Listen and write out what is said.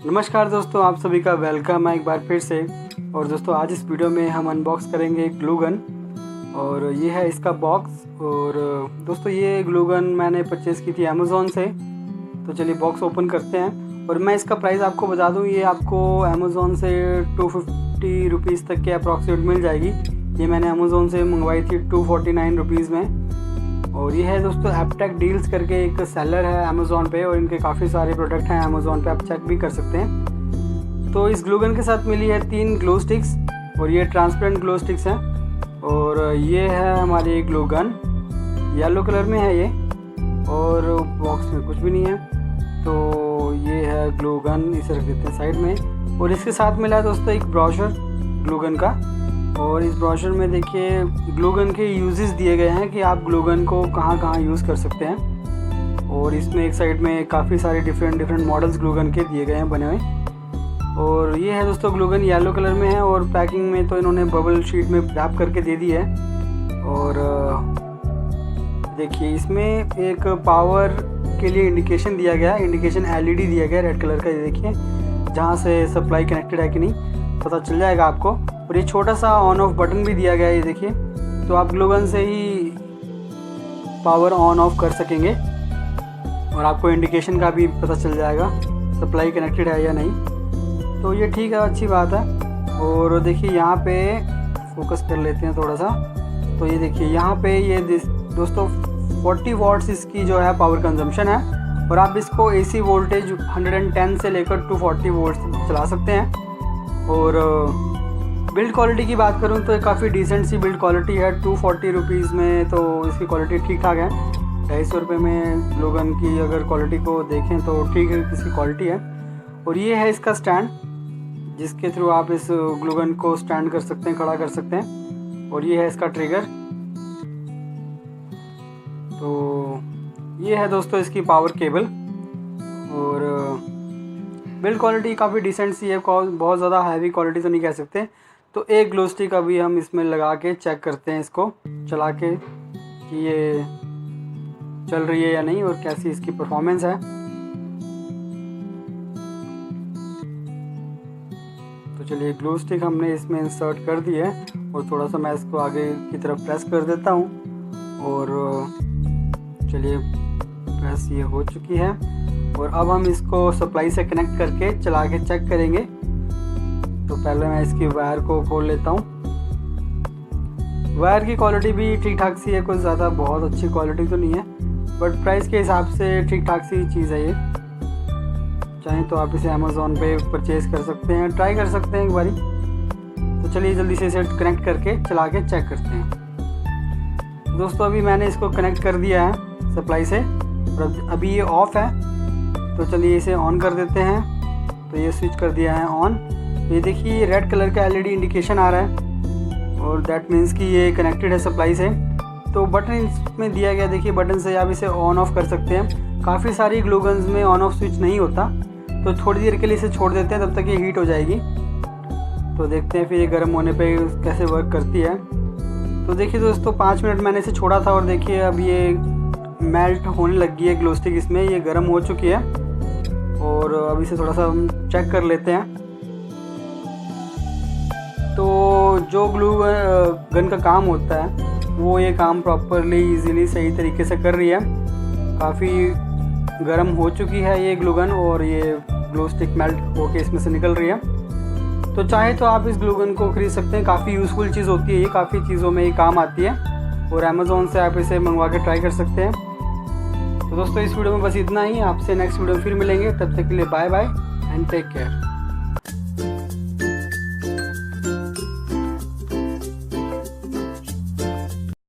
नमस्कार दोस्तों, आप सभी का वेलकम है एक बार फिर से। और दोस्तों आज इस वीडियो में हम अनबॉक्स करेंगे ग्लू गन, और ये है इसका बॉक्स। और दोस्तों ये ग्लू गन मैंने परचेज़ की थी अमेज़ॉन से। तो चलिए बॉक्स ओपन करते हैं। और मैं इसका प्राइस आपको बता दूं, ये आपको अमेज़ॉन से 250 रुपीज़ तक के अप्रॉक्सीमेट मिल जाएगी। ये मैंने अमेज़ॉन से मंगवाई थी 249 रुपीज़ में। और ये है दोस्तों एपटेक डील्स करके एक सेलर है अमेज़ॉन पे, और इनके काफ़ी सारे प्रोडक्ट हैं अमेज़ॉन पे, आप चेक भी कर सकते हैं। तो इस ग्लू गन के साथ मिली है 3 ग्लू स्टिक्स, और ये ट्रांसपेरेंट ग्लू स्टिक्स हैं। और ये है हमारी ग्लू गन, येलो कलर में है ये, और बॉक्स में कुछ भी नहीं है। तो ये है ग्लू गन, इसे रख देते हैं साइड में। और इसके साथ मिला है दोस्तों एक ब्रोशर ग्लू गन का। और इस ब्रोशर में देखिए ग्लू गन के यूजेस दिए गए हैं कि आप ग्लू गन को कहाँ कहाँ यूज़ कर सकते हैं। और इसमें एक साइड में काफ़ी सारे डिफरेंट मॉडल्स ग्लू गन के दिए गए हैं बने हुए। और ये है दोस्तों ग्लू गन, येलो कलर में है, और पैकिंग में तो इन्होंने बबल शीट में रैप करके दे दी है। और देखिए इसमें एक पावर के लिए इंडिकेशन दिया गया है, इंडिकेशन LED दिया गया है रेड कलर का। ये देखिए जहाँ से सप्लाई कनेक्टेड है कि नहीं पता चल जाएगा आपको। और ये छोटा सा ऑन ऑफ बटन भी दिया गया है, ये देखिए। तो आप ग्लू गन से ही पावर ऑन ऑफ कर सकेंगे, और आपको इंडिकेशन का भी पता चल जाएगा सप्लाई कनेक्टेड है या नहीं। तो ये ठीक है, अच्छी बात है। और देखिए यहाँ पे फोकस कर लेते हैं थोड़ा सा। तो ये देखिए यहाँ पे ये दोस्तों 40 वॉट्स इसकी जो है पावर कंजम्पशन है। और आप इसको AC वोल्टेज 110 से लेकर 240 वोल्ट चला सकते हैं। और बिल्ड क्वालिटी की बात करूं तो काफ़ी डिसेंट सी बिल्ड क्वालिटी है। 240 रुपीज़ में तो इसकी क्वालिटी ठीक ठाक है। 250 रुपये में ग्लू गन की अगर क्वालिटी को देखें तो ठीक है इसकी क्वालिटी है। और ये है इसका स्टैंड, जिसके थ्रू आप इस ग्लू गन को स्टैंड कर सकते हैं, खड़ा कर सकते हैं। और ये है इसका ट्रिगर। तो ये है दोस्तों इसकी पावर केबल। और बिल्ड क्वालिटी काफ़ी डिसेंट सी है, बहुत ज़्यादा हैवी क्वालिटी तो नहीं कह सकते। तो एक ग्लू स्टिक अभी हम इसमें लगा के चेक करते हैं, इसको चला के कि ये चल रही है या नहीं, और कैसी इसकी परफॉर्मेंस है। तो चलिए ग्लू स्टिक हमने इसमें इंसर्ट कर दी है, और थोड़ा सा मैं इसको आगे की तरफ प्रेस कर देता हूँ। और चलिए प्रेस ये हो चुकी है। और अब हम इसको सप्लाई से कनेक्ट करके चला के चेक करेंगे। तो पहले मैं इसकी वायर को खोल लेता हूँ। वायर की क्वालिटी भी ठीक ठाक सी है, कोई ज़्यादा बहुत अच्छी क्वालिटी तो नहीं है, बट प्राइस के हिसाब से ठीक ठाक सी चीज़ है ये। चाहें तो आप इसे अमेज़ॉन पे परचेज़ कर सकते हैं, ट्राई कर सकते हैं एक बारी। तो चलिए जल्दी से इसे कनेक्ट करके चला के चेक करते हैं। दोस्तों अभी मैंने इसको कनेक्ट कर दिया है सप्लाई से, और अभी ये ऑफ़ है। तो चलिए इसे ऑन कर देते हैं। तो ये स्विच कर दिया है ऑन। ये देखिए रेड कलर का LED इंडिकेशन आ रहा है, और दैट मीन्स कि ये कनेक्टेड है सप्लाई से। तो बटन इसमें दिया गया, देखिए बटन से आप इसे ऑन ऑफ कर सकते हैं। काफ़ी सारी ग्लू गन्स में ऑन ऑफ स्विच नहीं होता, तो थोड़ी देर के लिए इसे छोड़ देते हैं, तब तक ये हीट हो जाएगी। तो देखते हैं फिर ये गर्म होने पे कैसे वर्क करती है। तो देखिए दोस्तों 5 मिनट मैंने इसे छोड़ा था, और देखिए अब ये मेल्ट होने लगी है ग्लू स्टिक इसमें, ये गर्म हो चुकी है। और अब इसे थोड़ा सा हम चेक कर लेते हैं। तो जो ग्लू गन का काम होता है वो ये काम प्रॉपरली इजीली सही तरीके से कर रही है। काफ़ी गर्म हो चुकी है ये ग्लू गन, और ये ग्लू स्टिक मेल्ट होके इसमें से निकल रही है। तो चाहे तो आप इस ग्लू गन को खरीद सकते हैं, काफ़ी यूज़फुल चीज़ होती है ये, काफ़ी चीज़ों में ये काम आती है। और अमेज़ॉन से आप इसे मंगवा के ट्राई कर सकते हैं। तो दोस्तों इस वीडियो में बस इतना ही। आपसे नेक्स्ट वीडियो में फिर मिलेंगे, तब तक के लिए bye bye and take care.